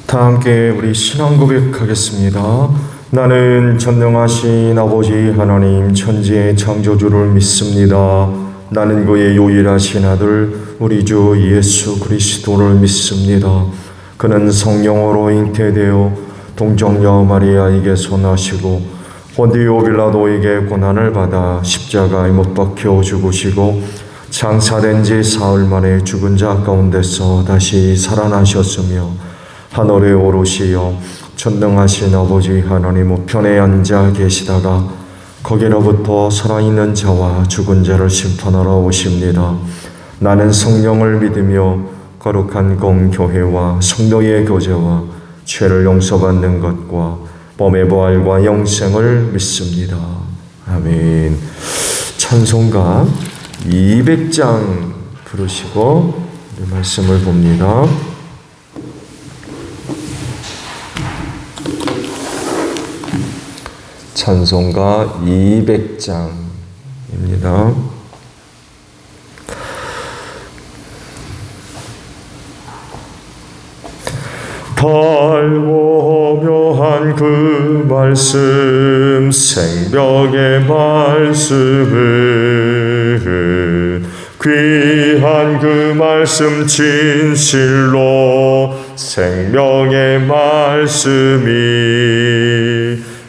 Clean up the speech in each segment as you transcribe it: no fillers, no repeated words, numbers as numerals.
다 함께 우리 신앙 고백하겠습니다. 나는 전능하신 아버지 하나님 천지의 창조주를 믿습니다. 나는 그의 유일하신 아들 우리 주 예수 그리스도를 믿습니다. 그는 성령으로 잉태되어 동정녀 마리아에게서 나시고 본디오 빌라도에게 고난을 받아 십자가에 못 박혀 죽으시고 장사된 지 사흘 만에 죽은 자 가운데서 다시 살아나셨으며 하늘에 오르시어 전능하신 아버지 하나님 우편에 앉아 계시다가 거기로부터 살아있는 자와 죽은 자를 심판하러 오십니다. 나는 성령을 믿으며 거룩한 공교회와 성도의 교제와 죄를 용서받는 것과 범의 부활과 영생을 믿습니다. 아멘. 찬송가 200장 부르시고 말씀을 봅니다. 찬송가 200장입니다. 달고 묘한 그 말씀 생명의 말씀은 귀한 그 말씀 진실로 생명의 말씀이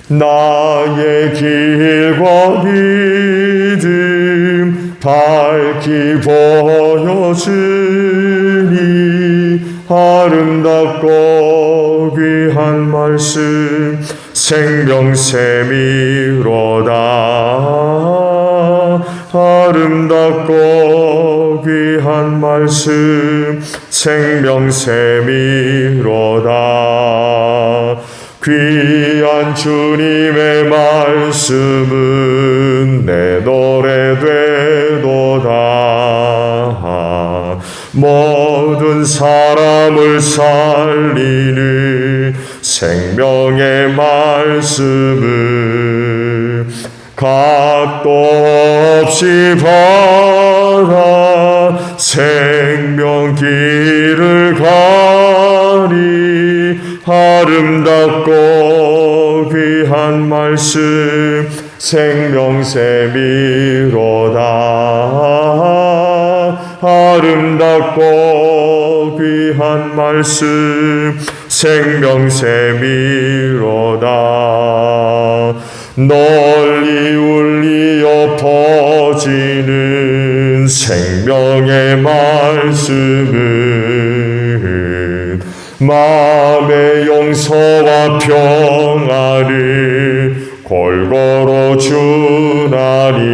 나의 길과 믿음 밝히 보여주니 아름답고 귀한 말씀 생명샘이로다. 아름답고 귀한 말씀 생명샘이로다. 귀한 주님의 말씀은 내 노래 되도다. 모든 사람을 살리는 생명의 말씀은 값도 없이 받아 생명 길을 가리. 아름답고 귀한 말씀 생명샘이로다. 아름답고 귀한 말씀 생명샘이로다. 널리 울리어 퍼지는 생명의 말씀은 마음의 용서와 평안을 골고루 주나니.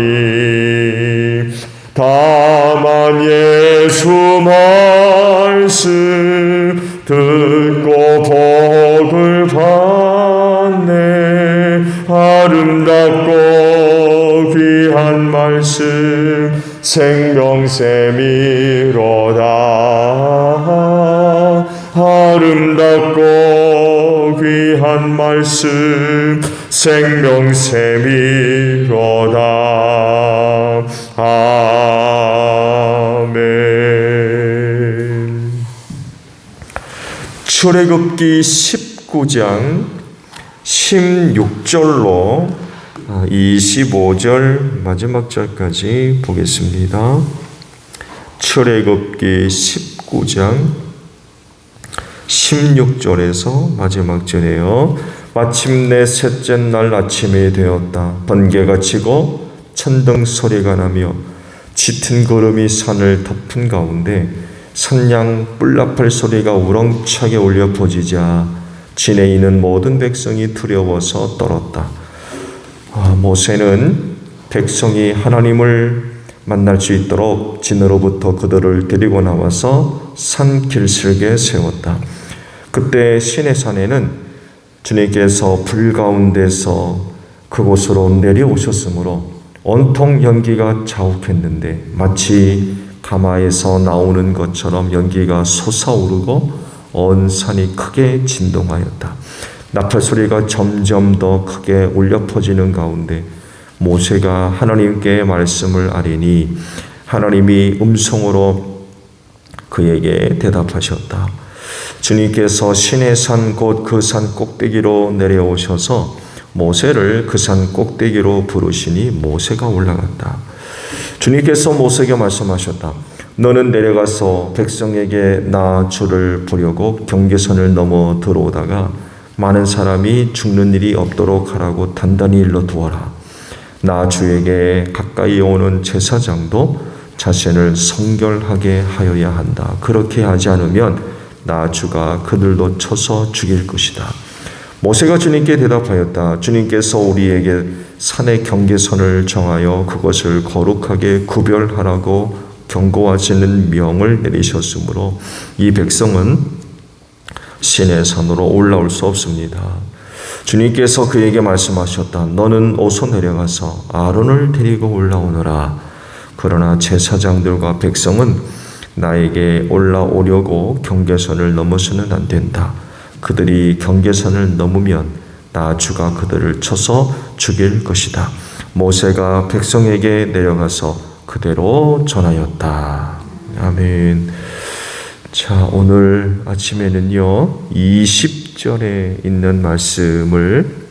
다만 예수 말씀 듣고 복을 받네. 아름답고 귀한 말씀 생명샘이로다. 아름답고 귀한 말씀 생명샘이로다. 아멘. 출애굽기 19장 16절로 25절 마지막 절까지 보겠습니다. 출애굽기 19장 16절에서 마지막 절에요. 마침내 셋째 날 아침이 되었다. 번개가 치고 천둥 소리가 나며 짙은 구름이 산을 덮은 가운데 산양 뿔나팔 소리가 우렁차게 울려 퍼지자 진에 있는 모든 백성이 두려워서 떨었다. 모세는 백성이 하나님을 만날 수 있도록 진으로부터 그들을 데리고 나와서 산 길슬게 세웠다. 그때 시내산에는 주님께서 불 가운데서 그곳으로 내려오셨으므로 온통 연기가 자욱했는데 마치 가마에서 나오는 것처럼 연기가 솟아오르고 온 산이 크게 진동하였다. 나팔 소리가 점점 더 크게 울려 퍼지는 가운데 모세가 하나님께 말씀을 아뢰니 하나님이 음성으로 그에게 대답하셨다. 주님께서 시내 산 곧 그 산 꼭대기로 내려오셔서 모세를 그 산 꼭대기로 부르시니 모세가 올라갔다. 주님께서 모세에게 말씀하셨다. 너는 내려가서 백성에게 나 주를 보려고 경계선을 넘어 들어오다가 많은 사람이 죽는 일이 없도록 하라고 단단히 일러 두어라. 나 주에게 가까이 오는 제사장도 자신을 성결하게 하여야 한다. 그렇게 하지 않으면 나 주가 그들도 쳐서 죽일 것이다. 모세가 주님께 대답하였다. 주님께서 우리에게 산의 경계선을 정하여 그것을 거룩하게 구별하라고 경고하시는 명을 내리셨으므로 이 백성은 시내 산으로 올라올 수 없습니다. 주님께서 그에게 말씀하셨다. 너는 어서 내려가서 아론을 데리고 올라오너라. 그러나 제사장들과 백성은 나에게 올라오려고 경계선을 넘어서는 안 된다. 그들이 경계선을 넘으면 나 주가 그들을 쳐서 죽일 것이다. 모세가 백성에게 내려가서 그대로 전하였다. 아멘. 자, 오늘 아침에는요 20절에 있는 말씀을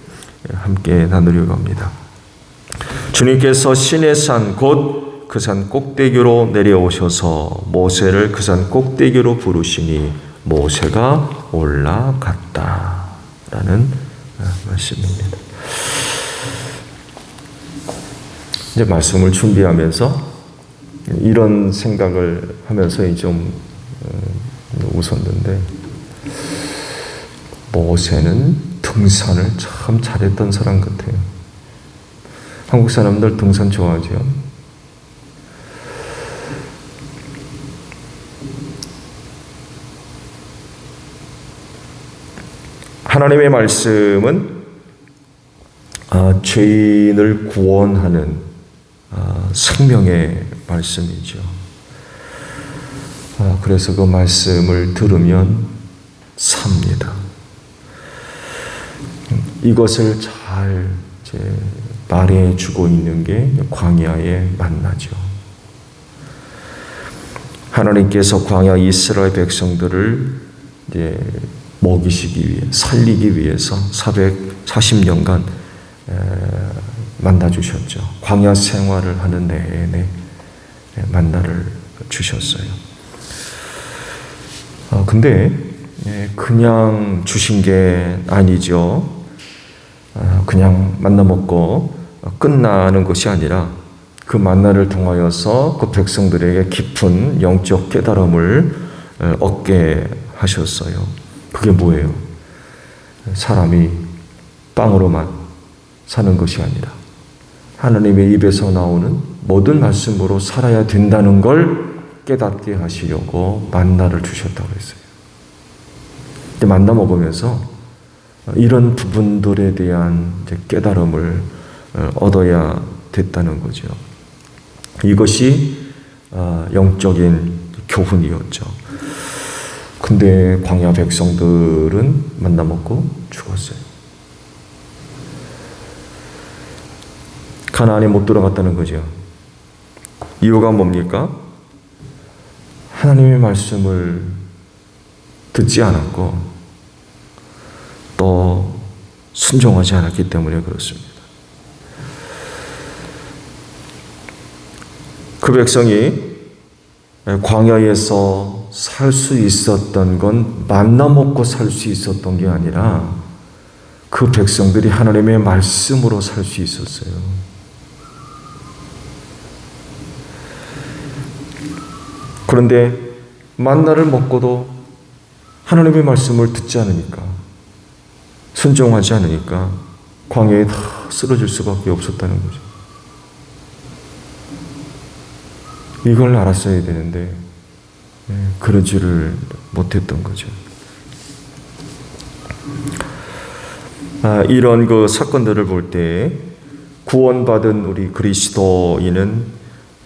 함께 나누려고 합니다. 주님께서 시내산 곧 그 산 꼭대기로 내려오셔서 모세를 그 산 꼭대기로 부르시니 모세가 올라갔다 라는 말씀입니다. 이제 말씀을 준비하면서 이런 생각을 하면서 좀 웃었는데, 모세는 등산을 참 잘했던 사람 같아요. 한국 사람들 등산 좋아하죠. 하나님의 말씀은 죄인을 구원하는 생명의 말씀이죠. 그래서 그 말씀을 들으면 삽니다. 이것을 잘 말해주고 있는 게 광야의 만나죠. 하나님께서 광야 이스라엘 백성들을 먹이시기 위해, 살리기 위해서 440년간 만나 주셨죠. 광야 생활을 하는 내내 만나를 주셨어요. 근데 그냥 주신 게 아니죠. 그냥 만나 먹고 끝나는 것이 아니라 그 만나를 통하여서 그 백성들에게 깊은 영적 깨달음을 얻게 하셨어요. 그게 뭐예요? 사람이 빵으로만 사는 것이 아니라 하나님의 입에서 나오는 모든 말씀으로 살아야 된다는 걸 깨닫게 하시려고 만나를 주셨다고 했어요. 만나 먹으면서 이런 부분들에 대한 깨달음을 얻어야 됐다는 거죠. 이것이 영적인 교훈이었죠. 근데 광야 백성들은 만나 먹고 죽었어요. 가나안에 못 들어갔다는 거죠. 이유가 뭡니까? 하나님의 말씀을 듣지 않았고 또 순종하지 않았기 때문에 그렇습니다. 그 백성이 광야에서 살 수 있었던 건 만나 먹고 살 수 있었던 게 아니라 그 백성들이 하나님의 말씀으로 살 수 있었어요. 그런데 만나를 먹고도 하나님의 말씀을 듣지 않으니까, 순종하지 않으니까 광야에 다 쓰러질 수밖에 없었다는 거죠. 이걸 알았어야 되는데 그러지를 못했던 거죠. 이런 그 사건들을 볼 때 구원받은 우리 그리스도인은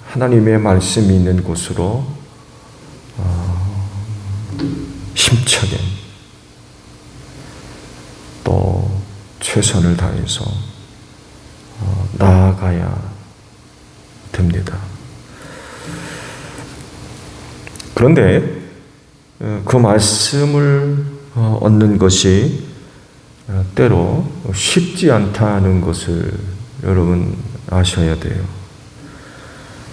하나님의 말씀이 있는 곳으로 힘차게 또 최선을 다해서 나아가야 됩니다. 그런데 그 말씀을 얻는 것이 때로 쉽지 않다는 것을 여러분 아셔야 돼요.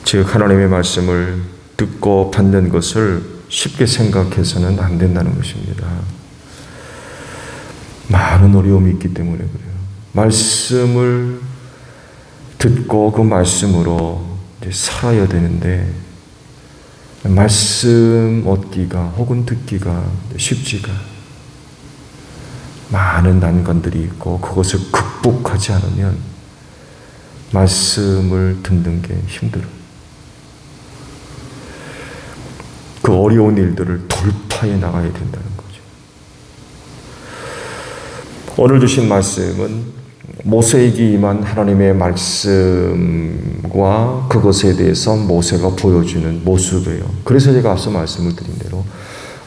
즉 하나님의 말씀을 듣고 받는 것을 쉽게 생각해서는 안 된다는 것입니다. 많은 어려움이 있기 때문에 그래요. 말씀을 듣고 그 말씀으로 이제 살아야 되는데 말씀 얻기가 혹은 듣기가 쉽지가 많은 난관들이 있고 그것을 극복하지 않으면 말씀을 듣는 게 힘들어요. 그 어려운 일들을 돌파해 나가야 된다는 거죠. 오늘 주신 말씀은 모세에게 임한 하나님의 말씀과 그것에 대해서 모세가 보여주는 모습이에요. 그래서 제가 앞서 말씀을 드린 대로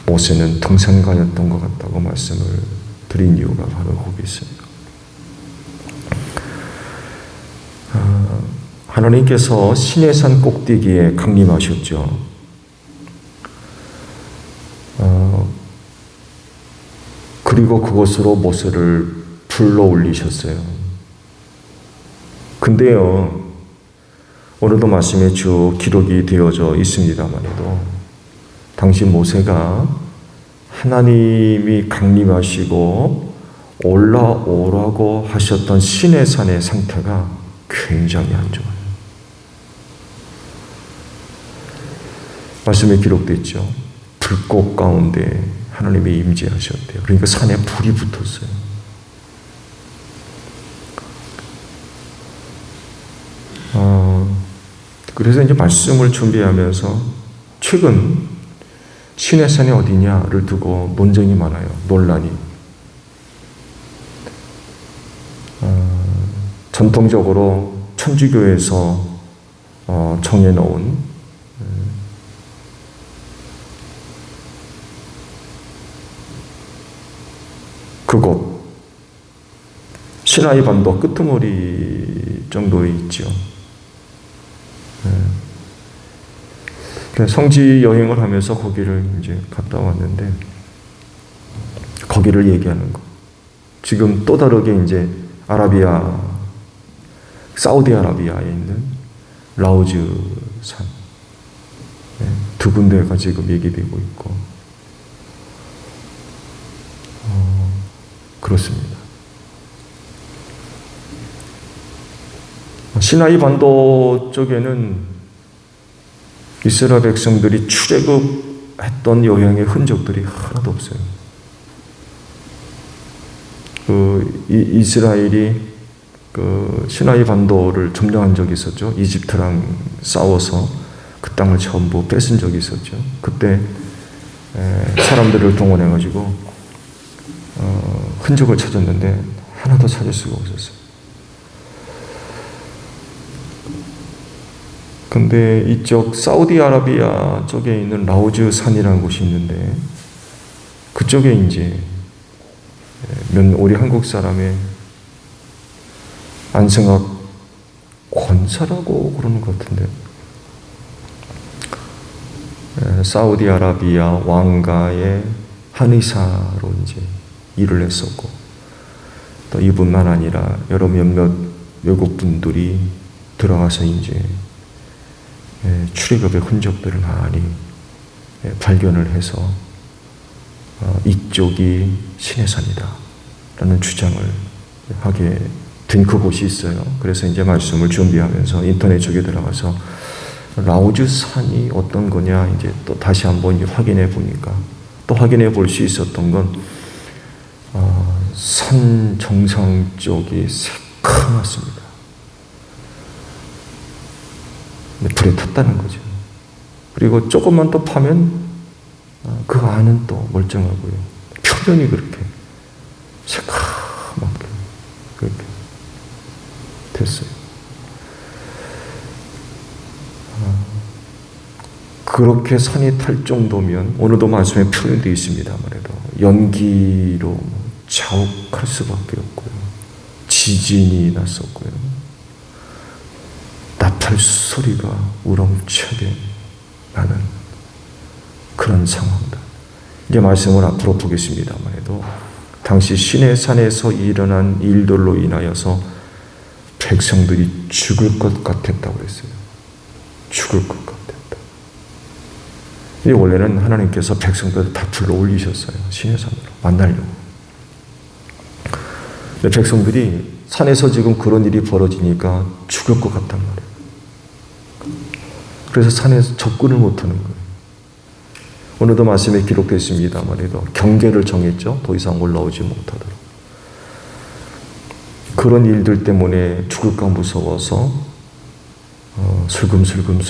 모세는 등산가였던 것 같다고 말씀을 드린 이유가 바로 거기 있습니다. 하나님께서 시내산 꼭대기에 강림하셨죠. 그리고 그것으로 모세를 불러 올리셨어요. 근데요, 오늘도 말씀에 쭉 기록이 되어져 있습니다만에도 당시 모세가 하나님이 강림하시고 올라오라고 하셨던 시내산의 상태가 굉장히 안 좋아요. 말씀에 기록되어 있죠. 불꽃 가운데 하나님이 임재하셨대요. 그러니까 산에 불이 붙었어요. 그래서 이제 말씀을 준비하면서 최근 시내산이 어디냐를 두고 논쟁이 많아요. 논란이. 전통적으로 천주교에서 정해놓은 그곳 시나이 반도 끄트머리 정도에 있죠. 성지 여행을 하면서 거기를 이제 갔다 왔는데 거기를 얘기하는 거. 지금 또 다르게 이제 사우디아라비아에 있는 라우즈 산 두 군데가 지금 얘기되고 있고 그렇습니다. 시나이 반도 쪽에는 이스라엘 백성들이 출애굽했던 여행의 흔적들이 하나도 없어요. 이스라엘이 시나이 반도를 점령한 적이 있었죠. 이집트랑 싸워서 그 땅을 전부 뺏은 적이 있었죠. 그때 사람들을 동원해가지고 흔적을 찾았는데 하나도 찾을 수가 없었어요. 근데 이쪽 사우디아라비아 쪽에 있는 라우즈 산이라는 곳이 있는데 그쪽에 이제 우리 한국 사람의 안성학 권사라고 그러는 것 같은데 사우디아라비아 왕가의 한의사로 이제 일을 했었고 또 이분만 아니라 여러 몇몇 외국 분들이 들어가서 이제 출애굽의 흔적들을 많이 발견을 해서 이쪽이 시내산이다 라는 주장을 하게 된 그곳이 있어요. 그래서 이제 말씀을 준비하면서 인터넷 쪽에 들어가서 라우즈 산이 어떤 거냐 이제 또 다시 한번 이제 확인해 보니까 또 확인해 볼 수 있었던 건 산 정상 쪽이 새카맣습니다. 불에 탔다는 거죠. 그리고 조금만 더 파면 그 안은 또 멀쩡하고요. 표면이 그렇게 새카맣게 그렇게 됐어요. 그렇게 산이 탈 정도면 오늘도 말씀에 표현되어 있습니다만에도 연기로 자욱할 수밖에 없고요. 지진이 났었고요. 나팔 소리가 우렁차게 나는 그런 상황들. 이게 말씀을 앞으로 보겠습니다만 해도 당시 시내산에서 일어난 일들로 인하여서 백성들이 죽을 것 같았다고 그랬어요. 죽을 것 같았다. 이 원래는 하나님께서 백성들을 다 불러 올리셨어요. 시내산으로 만나려고. 근데 백성들이 산에서 지금 그런 일이 벌어지니까 죽을 것 같단 말이에요. 그래서 산에서 접근을 못하는 거예요. 오늘도 말씀에 기록되어 있습니다만 해도 경계를 정했죠. 더 이상 올라오지 못하도록. 그런 일들 때문에 죽을까 무서워서 슬금슬금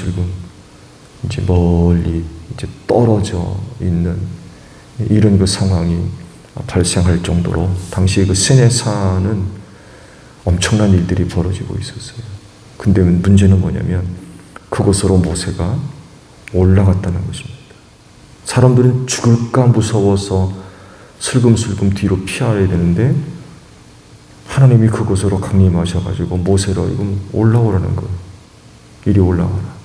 이제 멀리 이제 떨어져 있는 이런 그 상황이 발생할 정도로 당시 그 시내산은 엄청난 일들이 벌어지고 있었어요. 근데 문제는 뭐냐면 그곳으로 모세가 올라갔다는 것입니다. 사람들은 죽을까 무서워서 슬금슬금 뒤로 피해야 되는데 하나님이 그곳으로 강림하셔가지고 모세로 이건 올라오라는 거예요. 이리 올라와라.